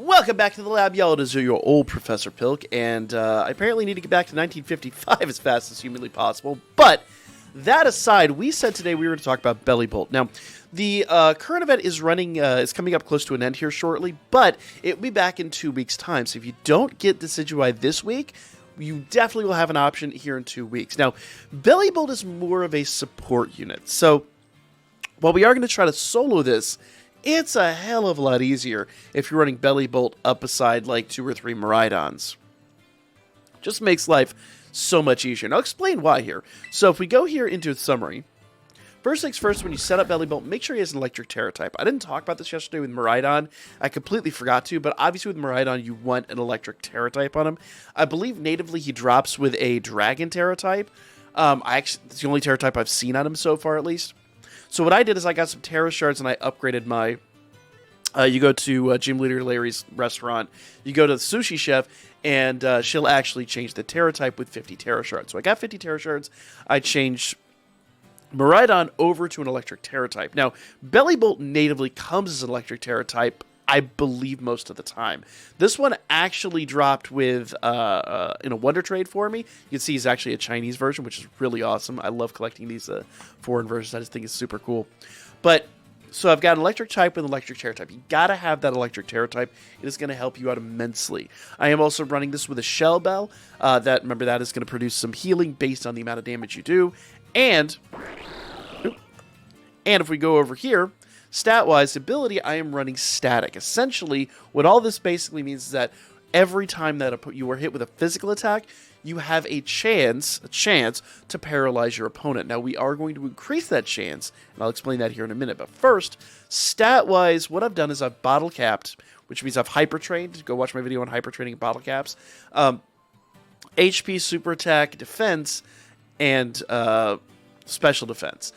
Welcome back to the lab, y'all. It is your old Professor Pilk, and I apparently need to get back to 1955 as fast as humanly possible. But that aside, we said today we were going to talk about Bellibolt. Now, the current event is running, is coming up close to an end here shortly, but it will be back in 2 weeks' time. So if you don't get Decidueye this week, you definitely will have an option here in 2 weeks. Now, Bellibolt is more of a support unit, so while we are going to try to solo this, it's a hell of a lot easier if you're running Bellibolt up beside like 2 or 3 Miraidons. Just makes life so much easier. And I'll explain why here. So if we go here into a summary, first things first, when you set up Bellibolt, make sure he has an electric Tera type. I didn't talk about this yesterday with Miraidon. I completely forgot to, but obviously with Miraidon, you want an electric Tera type on him. I believe natively he drops with a Dragon Tera type. It's the only Tera type I've seen on him so far, at least. So what I did is I got some Tera shards and I upgraded my... you go to Gym Leader Larry's restaurant, you go to the sushi chef, and she'll actually change the Tera type with 50 Tera shards. So I got 50 Tera shards. I changed Miraidon over to an electric Tera type. Now, Bellibolt natively comes as an electric Tera type, I believe, most of the time. This one actually dropped with in a Wonder Trade for me. You can see he's actually a Chinese version, which is really awesome. I love collecting these foreign versions. I just think it's super cool. But so I've got an electric type with an electric Tera type. You gotta have that electric Tera type. It is going to help you out immensely. I am also running this with a Shell Bell. Remember, that is going to produce some healing based on the amount of damage you do. And if we go over here, stat-wise, ability, I am running static. Essentially, what all this basically means is that every time that you are hit with a physical attack, you have a chance to paralyze your opponent. Now, we are going to increase that chance, and I'll explain that here in a minute. But first, stat-wise, what I've done is I've bottle capped, which means I've hyper-trained. Go watch my video on hyper-training and bottle caps. HP, super attack, defense, and special defense.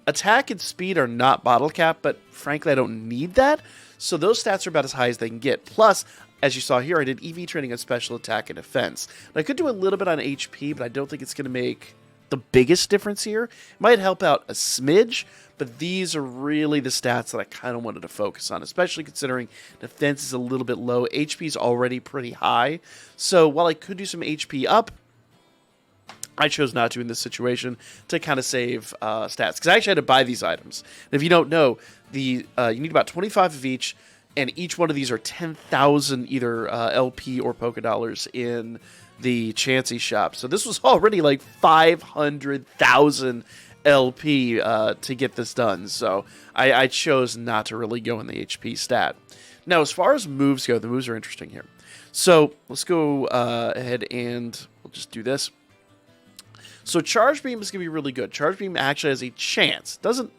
Attack and speed are not bottle capped, but frankly, I don't need that. So those stats are about as high as they can get. Plus, as you saw here, I did EV training on special attack and defense. And I could do a little bit on HP, but I don't think it's going to make the biggest difference here. It might help out a smidge, but these are really the stats that I kind of wanted to focus on, especially considering defense is a little bit low. HP is already pretty high. So while I could do some HP up, I chose not to in this situation to kind of save stats. Because I actually had to buy these items. And if you don't know, you need about 25 of each, and each one of these are 10,000 either LP or Polka Dollars in the Chansey shop. So this was already like 500,000 LP to get this done. So I chose not to really go in the HP stat. Now, as far as moves go, the moves are interesting here. So let's go ahead and we'll just do this. So Charge Beam is going to be really good. Charge Beam actually has a chance. Doesn't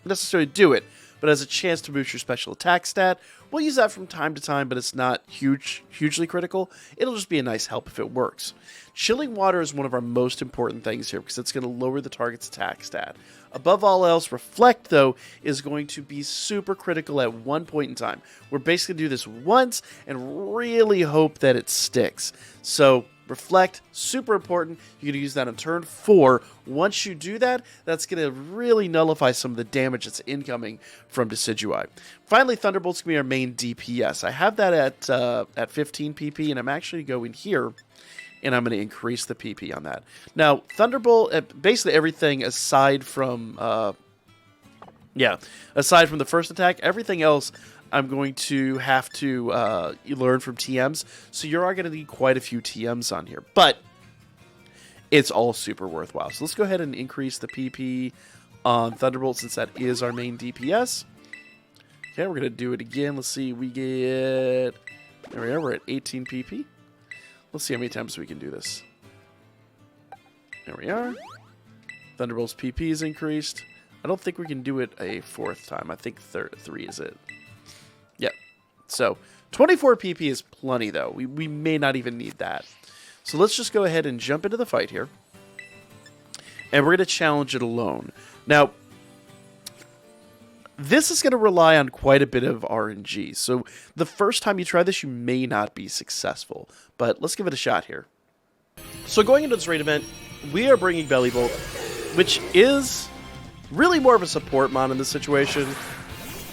necessarily do it, but has a chance to boost your special attack stat. We'll use that from time to time, but it's not hugely critical. It'll just be a nice help if it works. Chilling Water is one of our most important things here because it's going to lower the target's attack stat. Above all else, Reflect, though, is going to be super critical at one point in time. We're basically going to do this once and really hope that it sticks. So Reflect, super important. You're going to use that on turn 4. Once you do that, that's going to really nullify some of the damage that's incoming from Decidueye. Finally, Thunderbolt's going to be our main DPS. I have that at 15 PP, and I'm actually going here, and I'm going to increase the PP on that. Now, Thunderbolt, basically everything aside from the first attack, everything else I'm going to have to learn from TMs. So you are going to need quite a few TMs on here. But it's all super worthwhile. So let's go ahead and increase the PP on Thunderbolt since that is our main DPS. Okay, we're going to do it again. Let's see. We get... There we are. We're at 18 PP. Let's see how many times we can do this. There we are. Thunderbolt's PP is increased. I don't think we can do it a 4th time. I think 3 is it. Yep. So 24 PP is plenty, though. We may not even need that. So let's just go ahead and jump into the fight here. And we're going to challenge it alone. Now, this is going to rely on quite a bit of RNG. So the first time you try this, you may not be successful. But let's give it a shot here. So going into this raid event, we are bringing Bellibolt, which is really more of a support mon in this situation.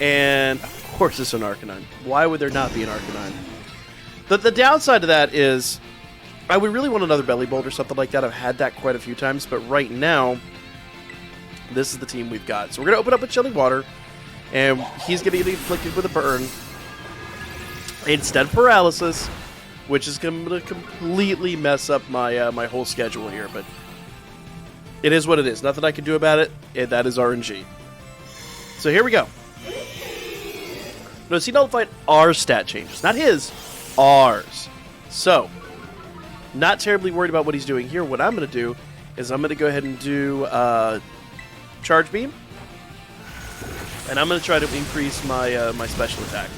And of course it's an Arcanine. Why would there not be an Arcanine? The downside to that is I would really want another Bellibolt or something like that. I've had that quite a few times, but right now, this is the team we've got. So we're going to open up with Chilling Water, and he's going to get inflicted with a burn instead of paralysis, which is going to completely mess up my my whole schedule here. But it is what it is. Nothing I can do about it, and that is RNG. So here we go. Notice he nullified our stat changes. Not his, ours. So, not terribly worried about what he's doing here. What I'm going to do is I'm going to go ahead and do Charge Beam. And I'm going to try to increase my my special attack.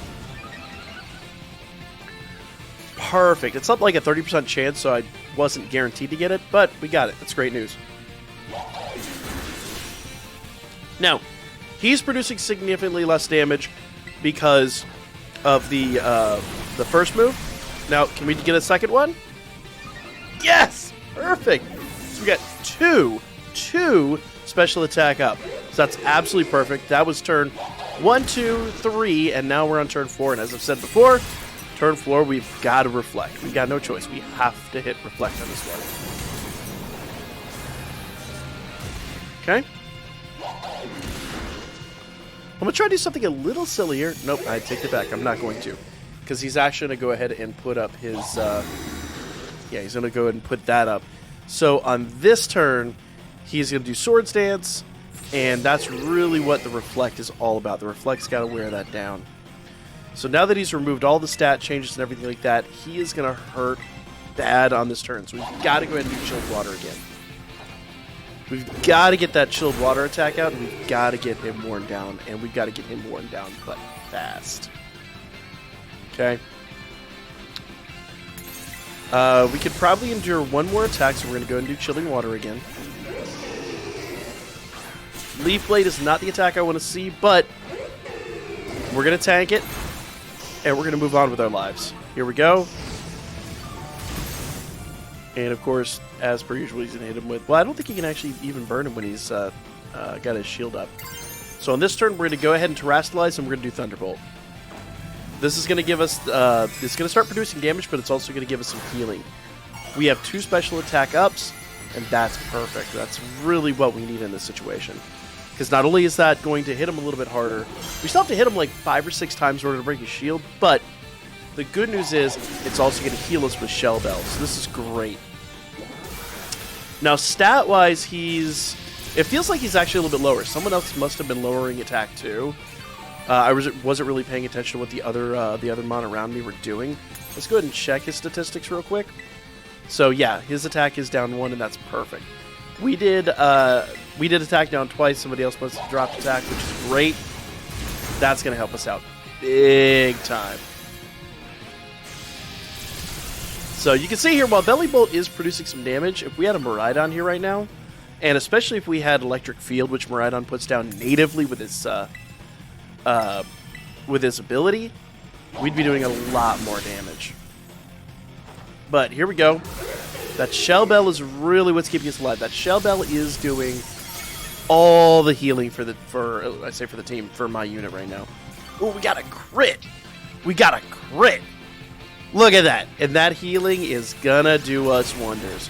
Perfect. It's up like a 30% chance, so I wasn't guaranteed to get it, but we got it. That's great news. Now, he's producing significantly less damage because of the first move. Now, can we get a second one? Yes! Perfect! So we got two special attack up. So that's absolutely perfect. That was turn 1, 2, 3, and now we're on turn 4. And as I've said before, turn 4, we've got to reflect. We've got no choice. We have to hit reflect on this one. Okay? I'm going to try to do something a little sillier. Nope, I take it back. I'm not going to. Because he's actually going to go ahead and put up his... yeah, he's going to go ahead and put that up. So on this turn, he's going to do Swords Dance, and that's really what the Reflect is all about. The Reflect's got to wear that down. So now that he's removed all the stat changes and everything like that, he is going to hurt bad on this turn. So we've got to go ahead and do Chilled Water again. We've got to get that Chilled Water attack out, and we've got to get him worn down. And we've got to get him worn down, but fast. Okay. We could probably endure one more attack, so we're going to go and do Chilling Water again. Leaf Blade is not the attack I want to see, but we're going to tank it, and we're going to move on with our lives. Here we go. And, of course, as per usual, he's going to hit him with... Well, I don't think he can actually even burn him when he's got his shield up. So on this turn, we're going to go ahead and Terrastalize, and we're going to do Thunderbolt. This is going to give us... it's going to start producing damage, but it's also going to give us some healing. We have 2 special attack ups, and that's perfect. That's really what we need in this situation. Because not only is that going to hit him a little bit harder, we still have to hit him like 5 or 6 times in order to break his shield, but the good news is it's also going to heal us with Shell Bell, so this is great. Now, stat-wise, it feels like he's actually a little bit lower. Someone else must have been lowering attack too. I wasn't really paying attention to what the other mon around me were doing. Let's go ahead and check his statistics real quick. So yeah, his attack is down 1, and that's perfect. We did attack down twice. Somebody else must have dropped attack, which is great. That's going to help us out big time. So you can see here, while Bellibolt is producing some damage, if we had a Miraidon here right now, and especially if we had Electric Field, which Miraidon puts down natively with his ability, we'd be doing a lot more damage. But here we go. That Shell Bell is really what's keeping us alive. That Shell Bell is doing all the healing for the team, for my unit right now. Oh, we got a crit! We got a crit! Look at that. And that healing is gonna do us wonders.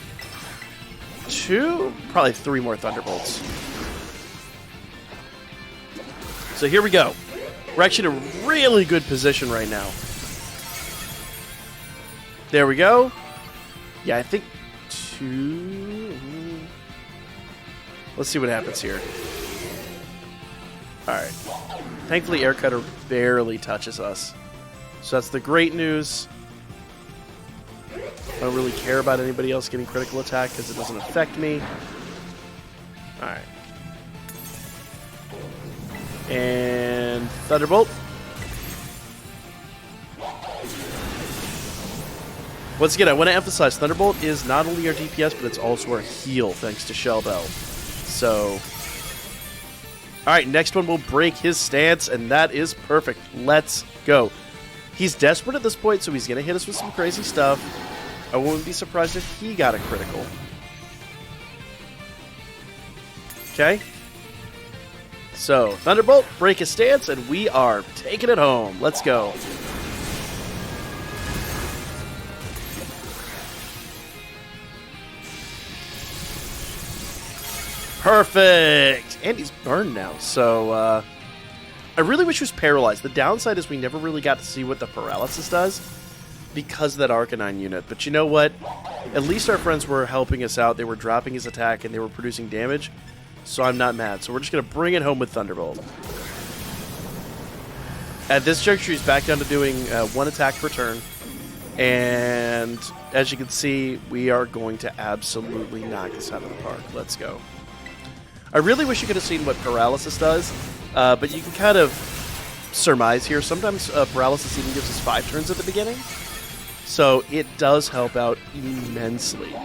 2, probably 3 more Thunderbolts. So here we go. We're actually in a really good position right now. There we go. Yeah, I think 2... Let's see what happens here. Alright. Thankfully, Air Cutter barely touches us. So that's the great news. I don't really care about anybody else getting critical attack because it doesn't affect me. Alright. And Thunderbolt. Once again, I want to emphasize Thunderbolt is not only our DPS, but it's also our heal, thanks to Shell Bell. So, alright, next one will break his stance, and that is perfect. Let's go. He's desperate at this point, so he's going to hit us with some crazy stuff. I wouldn't be surprised if he got a critical. Okay. So, Thunderbolt, break his stance, and we are taking it home. Let's go. Perfect! And he's burned now, so I really wish he was paralyzed. The downside is we never really got to see what the paralysis does because of that Arcanine unit. But you know what? At least our friends were helping us out. They were dropping his attack and they were producing damage, so I'm not mad. So we're just going to bring it home with Thunderbolt. At this juncture, he's back down to doing 1 attack per turn. And as you can see, we are going to absolutely knock this out of the park. Let's go. I really wish you could have seen what paralysis does, but you can kind of surmise here. Sometimes paralysis even gives us 5 turns at the beginning, so it does help out immensely.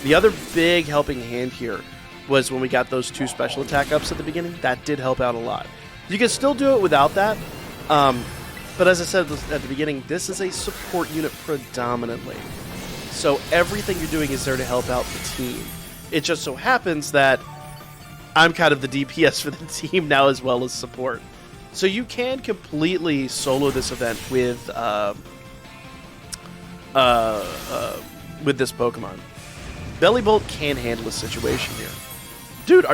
The other big helping hand here was when we got those 2 special attack ups at the beginning. That did help out a lot. You can still do it without that, but as I said at the beginning, this is a support unit predominantly, so everything you're doing is there to help out the team. It just so happens that I'm kind of the DPS for the team now as well as support. So you can completely solo this event with this Pokemon. Bellibolt can handle the situation here. Dude,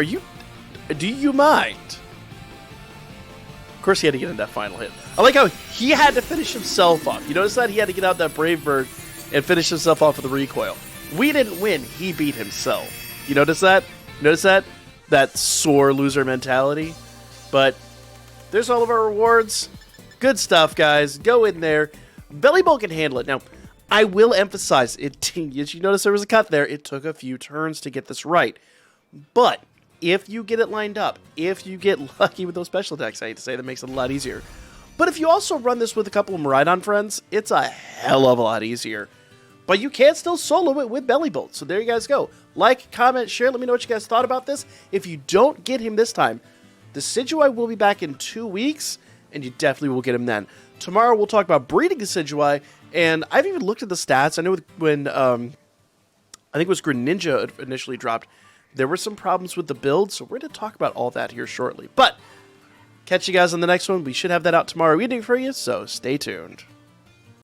do you mind? Of course he had to get in that final hit. I like how he had to finish himself off. You notice that? He had to get out that Brave Bird and finish himself off with the recoil. We didn't win. He beat himself. You notice that? Notice that? That sore loser mentality. But there's all of our rewards. Good stuff, guys. Go in there. Bellibolt can handle it. Now, I will emphasize, as you notice there was a cut there, it took a few turns to get this right. But if you get it lined up, if you get lucky with those special attacks, I hate to say that makes it a lot easier. But if you also run this with a couple of Miraidon friends, it's a hell of a lot easier. But you can still solo it with Bellibolt. So there you guys go. Like, comment, share. Let me know what you guys thought about this. If you don't get him this time, the Decidueye will be back in 2 weeks, and you definitely will get him then. Tomorrow we'll talk about breeding the Decidueye, and I've even looked at the stats. I know when I think it was Greninja initially dropped, there were some problems with the build, so we're going to talk about all that here shortly. But catch you guys on the next one. We should have that out tomorrow evening for you, so stay tuned.